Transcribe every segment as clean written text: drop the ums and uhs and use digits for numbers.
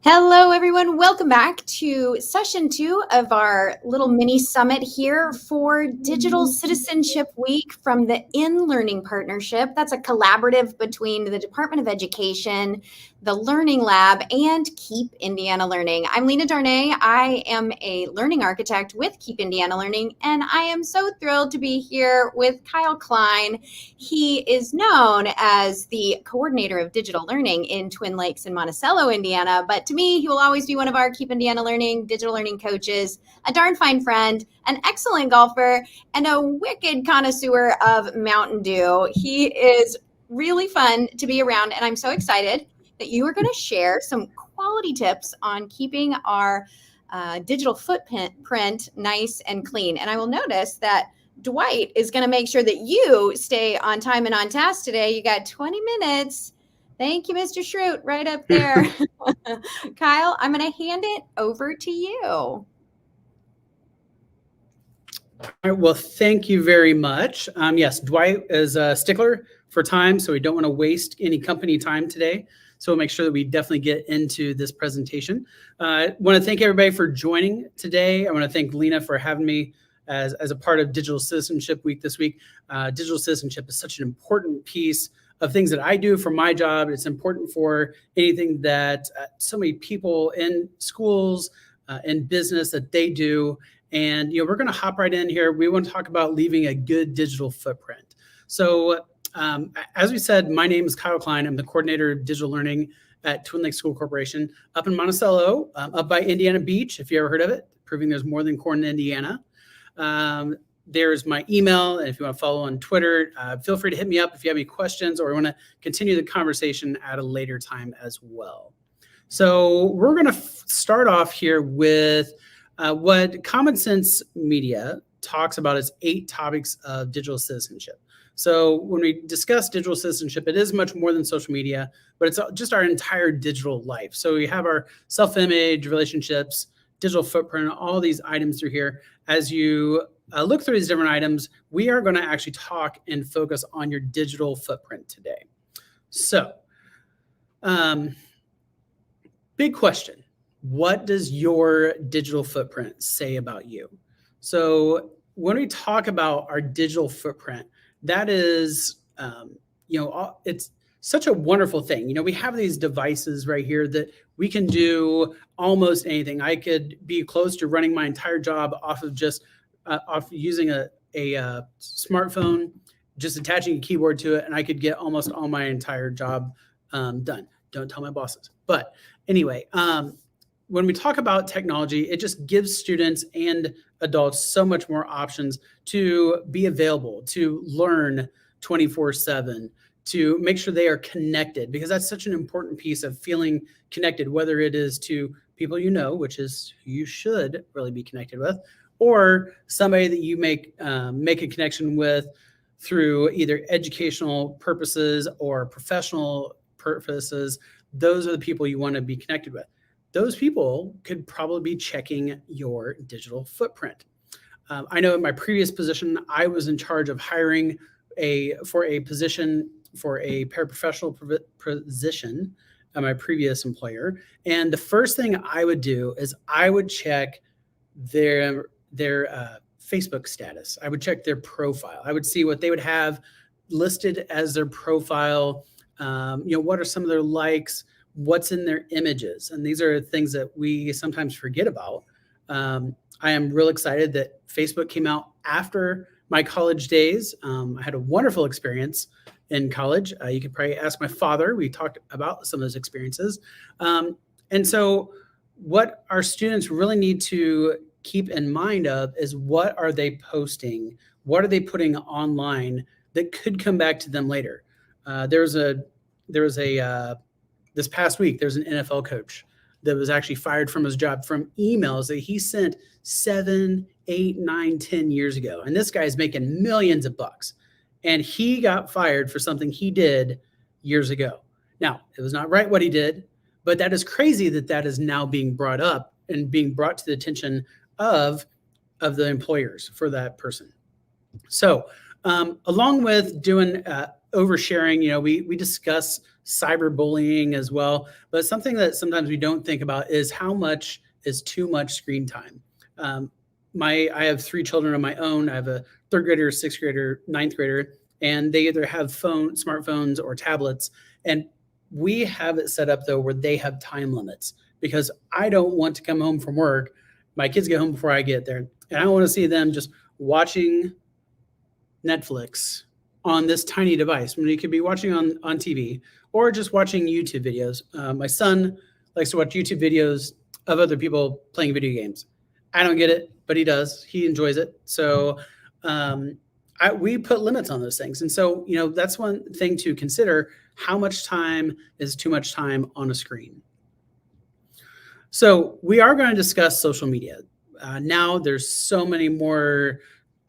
Hello, everyone. Welcome back to session 2 of our little mini summit here for Digital Citizenship Week from the In-Learning Partnership. That's a collaborative between the Department of Education, the Learning Lab, and Keep Indiana Learning. I'm Lena Darnay. I am a learning architect with Keep Indiana Learning, and I am so thrilled to be here with Kyle Kline. He is known as the coordinator of digital learning in Twin Lakes and Monticello, Indiana, but to me, he will always be one of our Keep Indiana Learning digital learning coaches, a darn fine friend, an excellent golfer, and a wicked connoisseur of Mountain Dew. He is really fun to be around, and I'm so excited that you are going to share some quality tips on keeping our digital footprint nice and clean. And I will notice that Dwight is going to make sure that you stay on time and on task today. You got 20 minutes. Thank you, Mr. Schrute, right up there. Kyle, I'm going to hand it over to you. All right, well, thank you very much. Yes, Dwight is a stickler for time, so we don't want to waste any company time today. So we'll make sure that we definitely get into this presentation. I want to thank everybody for joining today. I want to thank Lena for having me as a part of Digital Citizenship Week this week. Digital citizenship is such an important piece of things that I do for my job. It's important for anything that so many people in schools, in business that they do. And we're going to hop right in here. We want to talk about leaving a good digital footprint. So as we said, my name is Kyle Kline. I'm the coordinator of digital learning at Twin Lakes School Corporation up in Monticello, up by Indiana Beach, if you ever heard of it, proving there's more than corn in Indiana. There's my email, and if you want to follow on Twitter, feel free to hit me up if you have any questions or want to continue the conversation at a later time as well. So we're going to start off here with what Common Sense Media talks about as 8 topics of digital citizenship. So when we discuss digital citizenship, it is much more than social media, but it's just our entire digital life. So we have our self-image, relationships, digital footprint, all these items through here. As you look through these different items, we are going to actually talk and focus on your digital footprint today. So, big question. What does your digital footprint say about you? So when we talk about our digital footprint, that is, it's such a wonderful thing. We have these devices right here that we can do almost anything. I could be close to running my entire job off of just off using a smartphone, just attaching a keyboard to it, and I could get almost all my entire job done. Don't tell my bosses. But anyway, when we talk about technology, it just gives students and adults so much more options to be available, to learn 24/7, to make sure they are connected, because that's such an important piece of feeling connected, whether it is to people which is who you should really be connected with, or somebody that you make a connection with through either educational purposes or professional purposes. Those are the people you want to be connected with. Those people could probably be checking your digital footprint. I know in my previous position, I was in charge of hiring for a paraprofessional position at my previous employer. And the first thing I would do is I would check their Facebook status. I would check their profile. I would see what they would have listed as their profile. What are some of their likes? What's in their images? And these are things that we sometimes forget about. I am real excited that Facebook came out after my college days. I had a wonderful experience in college. You could probably ask my father. We talked about some of those experiences. And so what our students really need to keep in mind of is, what are they posting? What are they putting online that could come back to them later? This past week, there's an NFL coach that was actually fired from his job from emails that he sent 7, 8, 9, 10 years ago. And this guy is making millions of bucks. And he got fired for something he did years ago. Now, it was not right what he did, but that is crazy that is now being brought up and being brought to the attention of the employers for that person. So along with doing oversharing, we discuss cyberbullying as well. But something that sometimes we don't think about is how much is too much screen time. I have 3 children of my own. I have a 3rd grader, 6th grader, 9th grader, and they either have smartphones or tablets. And we have it set up though where they have time limits, because I don't want to come home from work. My kids get home before I get there, and I don't want to see them just watching Netflix on this tiny device when you could be watching on TV or just watching YouTube videos. My son likes to watch YouTube videos of other people playing video games. I don't get it, but he does. He enjoys it. So we put limits on those things. And so, that's one thing to consider. How much time is too much time on a screen? So we are going to discuss social media. Now there's so many more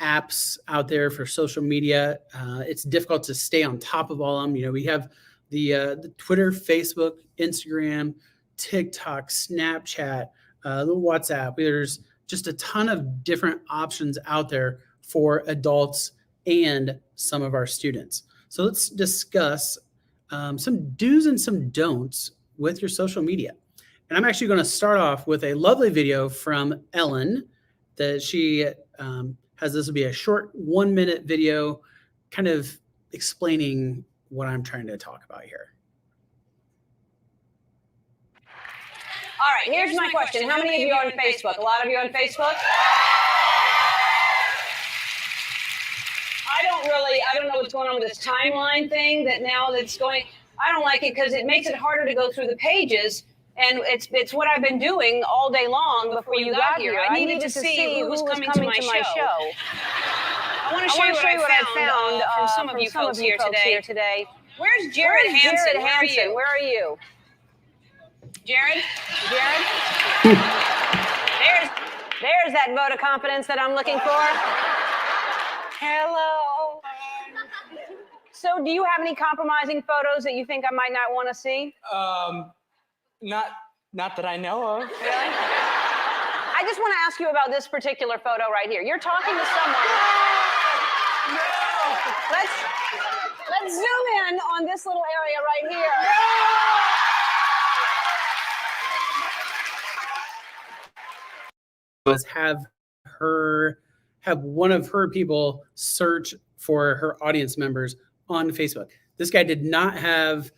apps out there for social media. It's difficult to stay on top of all of them. We have the Twitter, Facebook, Instagram, TikTok, Snapchat, the WhatsApp. There's just a ton of different options out there for adults and some of our students. So let's discuss some do's and some don'ts with your social media. And I'm actually going to start off with a lovely video from Ellen that she has. This will be a short 1-minute video kind of explaining what I'm trying to talk about here. All right, here's my question. How many of you are on Facebook? A lot of you on Facebook? I don't know what's going on with this timeline thing that's going. I don't like it because it makes it harder to go through the pages. And it's what I've been doing all day long before you got here. I needed to see who was coming to my show. I want to show you what I found from some of you folks here today. Where's Jared Hansen? Where are you? Jared? There's that vote of confidence that I'm looking for. Hello. So do you have any compromising photos that you think I might not want to see? Not that I know of. Really? I just want to ask you about this particular photo right here. You're talking to someone. No. Let's zoom in on this little area right here. Was have one of her people search for her audience members on Facebook. This guy did not have,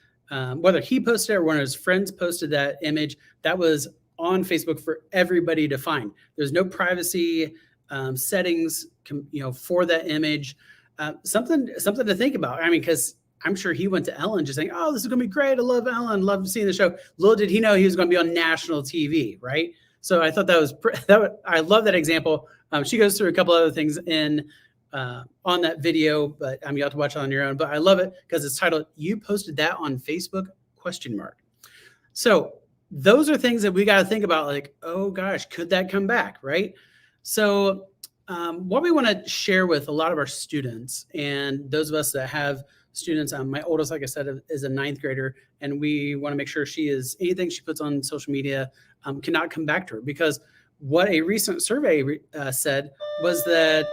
whether he posted it or one of his friends posted that image, that was on Facebook for everybody to find. There's no privacy settings, for that image. Something to think about. I mean, because I'm sure he went to Ellen just saying, "Oh, this is going to be great. I love Ellen. Love seeing the show." Little did he know he was going to be on national TV, right? So I thought I love that example. She goes through a couple other things on that video, but you have to watch it on your own. But I love it because it's titled, "You Posted That on Facebook?" ? So those are things that we got to think about, like, oh gosh, could that come back, right? So what we want to share with a lot of our students and those of us that have students, my oldest, like I said, is a 9th grader, and we want to make sure anything she puts on social media cannot come back to her, because what a recent survey said was that,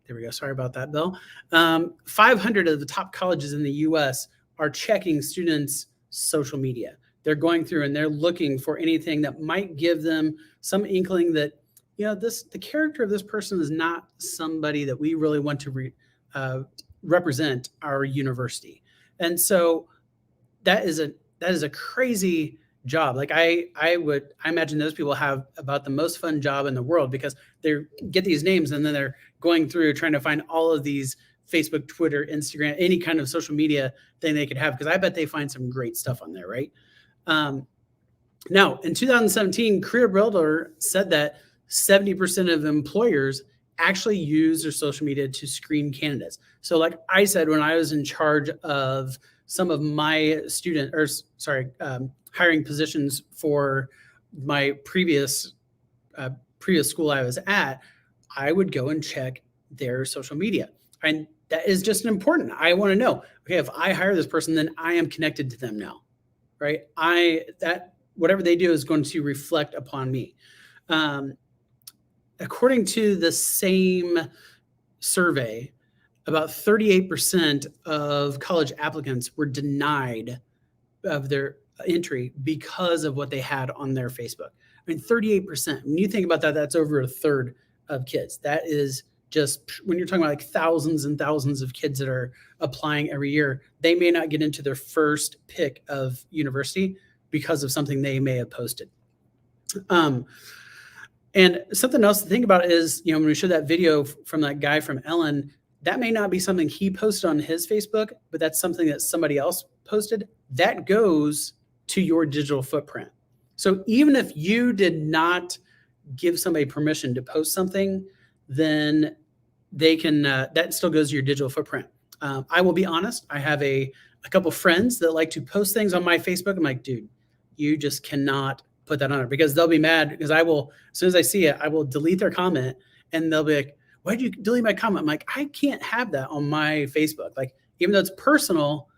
there we go, sorry about that, Bill, 500 of the top colleges in the US are checking students' social media. They're going through and they're looking for anything that might give them some inkling that, the character of this person is not somebody that we really want to represent our university. And so that is a crazy job. Like I imagine those people have about the most fun job in the world, because they get these names and then they're going through trying to find all of these Facebook, Twitter, Instagram, any kind of social media thing they could have, because I bet they find some great stuff on there, right? Now, in 2017, Career Builder said that 70% of employers actually use their social media to screen candidates. So like I said, when I was in charge of some of my hiring positions for my previous school I was at, I would go and check their social media. And that is just important. I want to know, okay, if I hire this person, then I am connected to them now, right? Whatever they do is going to reflect upon me. According to the same survey, about 38% of college applicants were denied their entry because of what they had on their Facebook. I mean, 38%. When you think about that, that's over a third of kids. That is just when you're talking about like thousands and thousands of kids that are applying every year, they may not get into their first pick of university because of something they may have posted. And something else to think about is, when we showed that video from that guy from Ellen, that may not be something he posted on his Facebook, but that's something that somebody else posted. That goes to your digital footprint. So even if you did not give somebody permission to post something, then they can, that still goes to your digital footprint. I will be honest. I have a couple friends that like to post things on my Facebook. I'm like, dude, you just cannot put that on there, because they'll be mad, because I will, as soon as I see it, I will delete their comment, and they'll be like, why'd you delete my comment? I'm like, I can't have that on my Facebook. Like, even though it's personal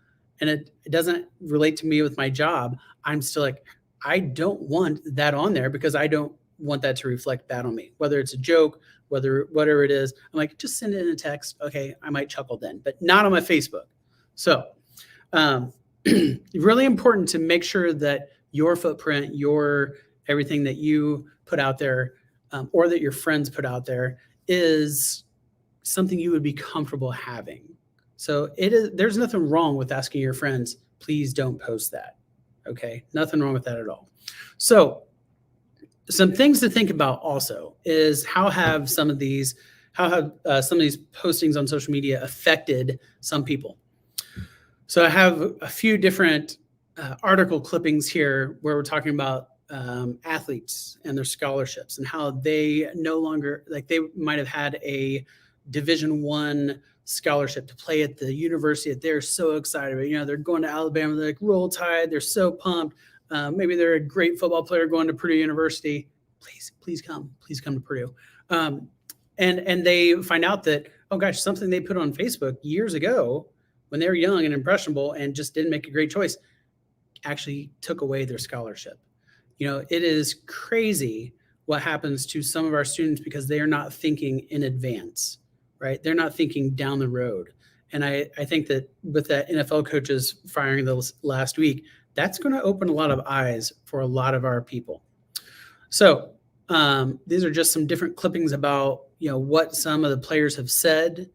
and it doesn't relate to me with my job, I'm still like, I don't want that on there, because I don't want that to reflect bad on me, whether it's a joke, whatever it is. I'm like, just send it in a text. Okay, I might chuckle then, but not on my Facebook. So really important to make sure that your footprint, your everything that you put out there, or that your friends put out there, is something you would be comfortable having. So there's nothing wrong with asking your friends, please don't post that. Okay, nothing wrong with that at all. So some things to think about also is how have some of these postings on social media affected some people. So I have a few different article clippings here where we're talking about athletes and their scholarships, and how they no longer, like, they might have had a Division I scholarship to play at the university that they're so excited about. They're going to Alabama, they're like, roll tide, they're so pumped. Maybe they're a great football player going to Purdue University. Please come to Purdue. And they find out that, oh gosh, something they put on Facebook years ago when they were young and impressionable and just didn't make a great choice actually took away their scholarship. It is crazy what happens to some of our students because they are not thinking in advance, right? They're not thinking down the road. And I think that with that NFL coaches firing the last week, that's going to open a lot of eyes for a lot of our people. So these are just some different clippings about, what some of the players have said.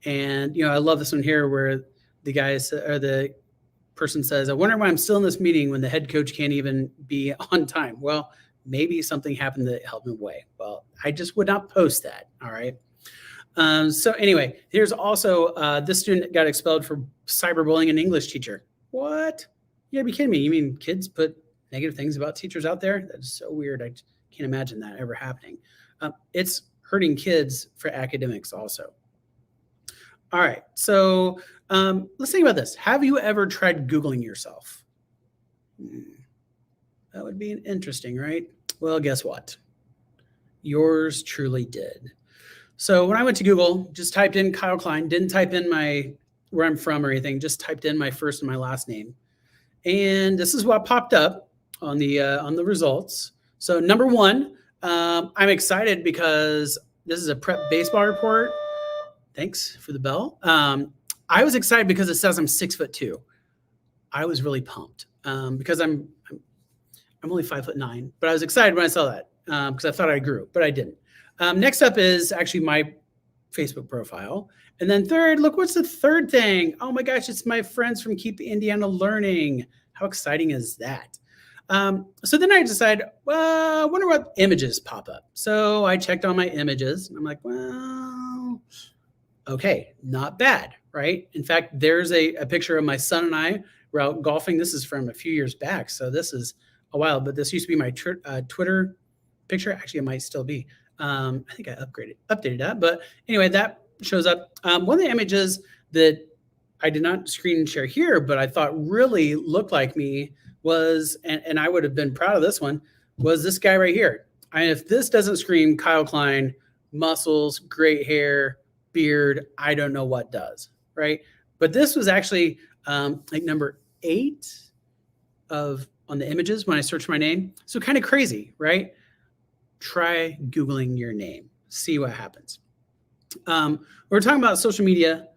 And, I love this one here where the guys, or the person says, I wonder why I'm still in this meeting when the head coach can't even be on time. Well, maybe something happened that helped him away. Well, I just would not post that. All right. So anyway, here's also this student got expelled for cyberbullying an English teacher. What? You gotta be kidding me. You mean kids put negative things about teachers out there? That's so weird. I can't imagine that ever happening. It's hurting kids for academics also. All right. So let's think about this. Have you ever tried Googling yourself? That would be interesting, right? Well, guess what? Yours truly did. So when I went to Google, just typed in Kyle Kline, didn't type in where I'm from or anything, just typed in my first and my last name. And this is what popped up on the results. So number one, I'm excited because this is a prep baseball report. Thanks for the bell. I was excited because it says I'm 6'2". I was really pumped because I'm only 5'9", but I was excited when I saw that because I thought I grew, but I didn't. Next up is actually my Facebook profile. And then third, look, what's the third thing? Oh my gosh, it's my friends from Keep Indiana Learning. How exciting is that? So then I decided, well, I wonder what images pop up. So I checked on my images and I'm like, well, okay, not bad, right? In fact, there's a picture of my son and I were out golfing. This is from a few years back. So this is a while, but this used to be my Twitter picture. Actually, it might still be. I think I updated that. But anyway, that shows up. One of the images that I did not screen share here, but I thought really looked like me was, and I would have been proud of this one, was this guy right here. If this doesn't scream Kyle Kline, muscles, great hair, beard, I don't know what does, right? But this was actually like number 8 on the images when I searched my name. So kind of crazy, right? Try Googling your name, see what happens. We're talking about social media.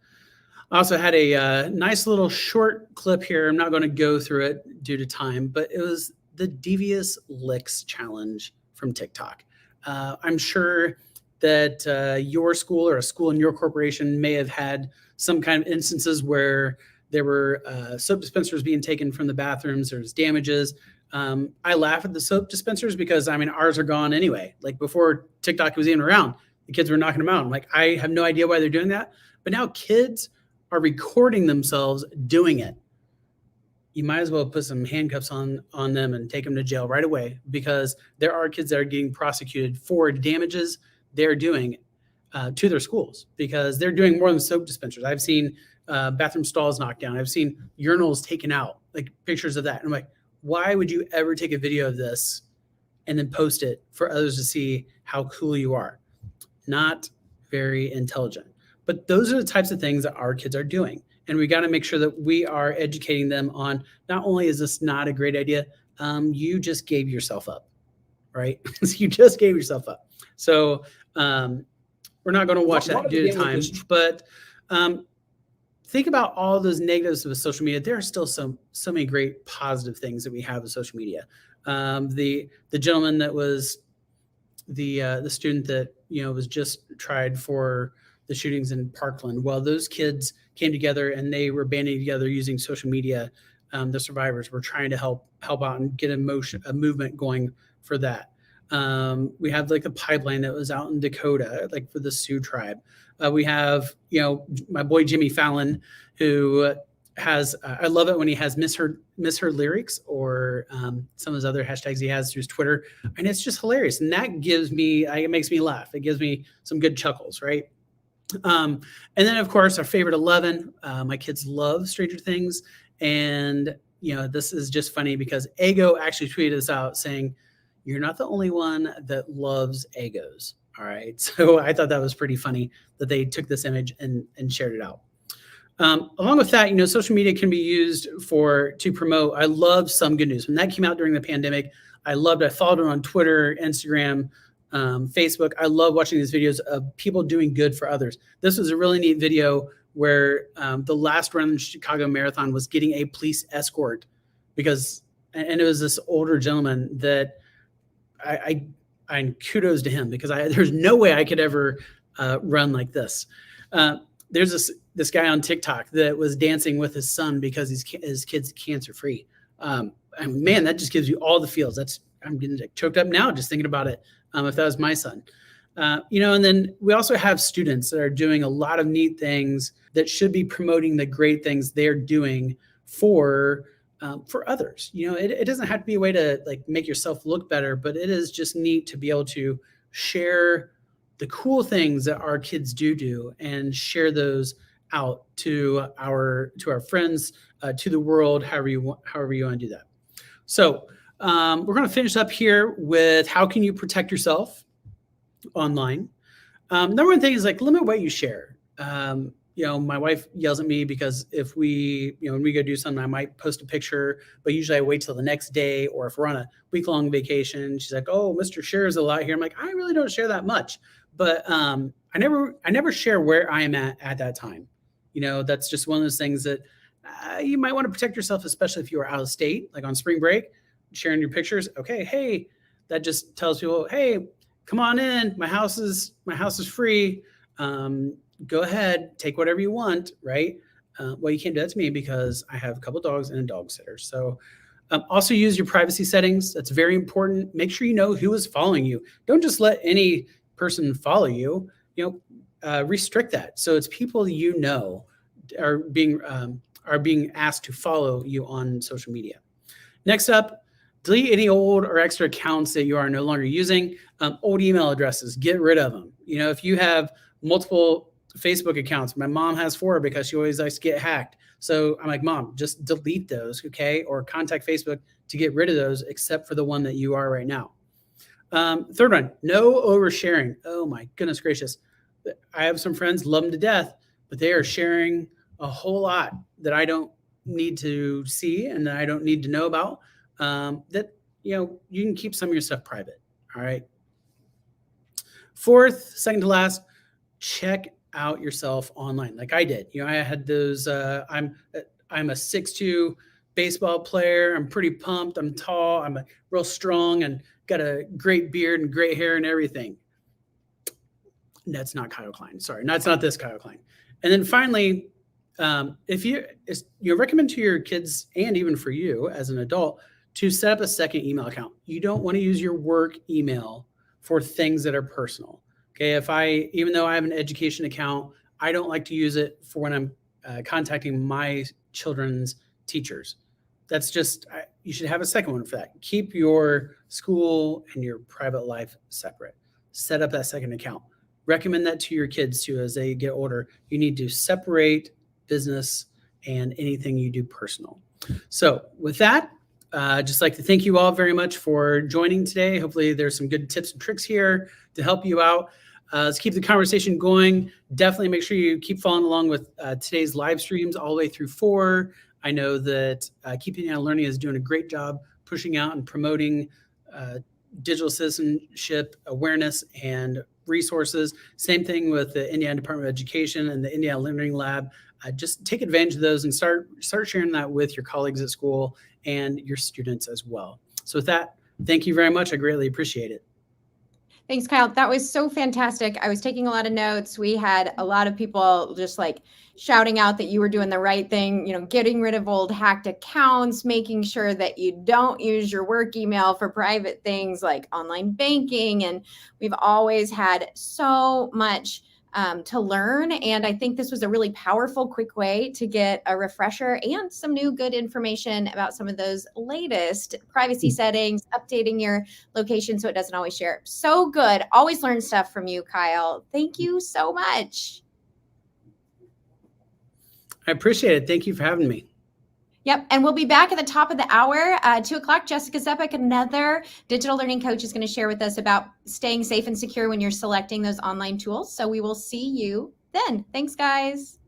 I also had a nice little short clip here. I'm not going to go through it due to time, but it was the Devious Licks Challenge from TikTok. I'm sure that your school or a school in your corporation may have had some kind of instances where there were soap dispensers being taken from the bathrooms. There's damages. I laugh at the soap dispensers because, I mean, ours are gone anyway. Like before TikTok was even around, the kids were knocking them out. I'm like, I have no idea why they're doing that. But now kids are recording themselves doing it. You might as well put some handcuffs on them and take them to jail right away, because there are kids that are getting prosecuted for damages they're doing to their schools, because they're doing more than soap dispensers. I've seen bathroom stalls knocked down. I've seen urinals taken out, like pictures of that. And I'm like, why would you ever take a video of this and then post it for others to see how cool you are? Not very intelligent. But those are the types of things that our kids are doing. And we got to make sure that we are educating them on, not only is this not a great idea, you just gave yourself up, right? You just gave yourself up. So we're not going to watch that due to time. But think about all those negatives with social media. There are still so many great positive things that we have with social media. The gentleman that was the student that was just tried for the shootings in Parkland. Well, those kids came together and they were banding together using social media. The survivors were trying to help out and get a movement going for that. We have like the pipeline that was out in Dakota, like for the Sioux tribe. We have, my boy Jimmy Fallon, who has, I love it when he has misheard lyrics, or some of his other hashtags he has through his Twitter. And it's just hilarious. And that it makes me laugh. It gives me some good chuckles, right? And then of course our favorite 11, my kids love Stranger Things. And, this is just funny because Ego actually tweeted us out saying, "You're not the only one that loves Egos." All right. So I thought that was pretty funny that they took this image and shared it out. Along with that, social media can be used to promote. I love Some Good News. When that came out during the pandemic, I followed it on Twitter, Instagram, Facebook. I love watching these videos of people doing good for others. This was a really neat video where the last run in Chicago Marathon was getting a police escort and it was this older gentleman that I kudos to him, because there's no way I could ever run like this. There's this guy on TikTok that was dancing with his son because his kid's cancer free. And man, that just gives you all the feels. I'm getting choked up now just thinking about it. If that was my son, and then we also have students that are doing a lot of neat things that should be promoting the great things they're doing for others. It doesn't have to be a way to like make yourself look better, but it is just neat to be able to share the cool things that our kids do and share those out to our friends, to the world, however you want to do that. So we're going to finish up here with how can you protect yourself online. Number one thing is like limit what you share. My wife yells at me because if we, when we go do something, I might post a picture, but usually I wait till the next day, or if we're on a week-long vacation, she's like, "Oh, Mr. shares a lot here." I'm like, I really don't share that much, but I never share where I am at that time. That's just one of those things that you might want to protect yourself, especially if you are out of state, like on spring break, sharing your pictures. Okay, hey, that just tells people, hey, come on in. My house is free. Go ahead, take whatever you want, right? Well, you can't do that to me because I have a couple dogs and a dog sitter. So also use your privacy settings. That's very important. Make sure you know who is following you. Don't just let any person follow you. Restrict that. So it's people are being asked to follow you on social media. Next up, delete any old or extra accounts that you are no longer using. Old email addresses, get rid of them. If you have multiple Facebook accounts, my mom has 4 because she always likes to get hacked. So I'm like, Mom, just delete those, okay? Or contact Facebook to get rid of those, except for the one that you are right now. Third one, no oversharing. Oh my goodness gracious. I have some friends, love them to death, but they are sharing a whole lot that I don't need to see and that I don't need to know about. You can keep some of your stuff private. All right. Fourth, second to last, check out yourself online like I did. I had those, I'm a 6'2" baseball player. I'm pretty pumped. I'm tall. I'm real strong and got a great beard and great hair and everything. That's not Kyle Kline. Sorry, that's not this Kyle Kline. And then finally, if you recommend to your kids and even for you as an adult to set up a second email account. You don't want to use your work email for things that are personal. Okay, even though I have an education account, I don't like to use it for when I'm contacting my children's teachers. That's just, you should have a second one for that. Keep your school and your private life separate. Set up that second account. Recommend that to your kids too as they get older. You need to separate business and anything you do personal. So with that, I'd just like to thank you all very much for joining today. Hopefully there's some good tips and tricks here to help you out. Let's keep the conversation going. Definitely make sure you keep following along with today's live streams all the way through 4. I know that Keeping On Learning is doing a great job pushing out and promoting digital citizenship awareness and resources. Same thing with the Indiana Department of Education and the Indiana Learning Lab. Just take advantage of those and start sharing that with your colleagues at school and your students as well. So with that, thank you very much. I greatly appreciate it. Thanks, Kyle. That was so fantastic. I was taking a lot of notes. We had a lot of people just like shouting out that you were doing the right thing, getting rid of old hacked accounts, making sure that you don't use your work email for private things like online banking. And we've always had so much to learn. And I think this was a really powerful, quick way to get a refresher and some new good information about some of those latest privacy settings, updating your location so it doesn't always share. So good. Always learn stuff from you, Kyle. Thank you so much. I appreciate it. Thank you for having me. Yep. And we'll be back at the top of the hour, 2 o'clock. Jessica Zepek, another digital learning coach, is going to share with us about staying safe and secure when you're selecting those online tools. So we will see you then. Thanks, guys.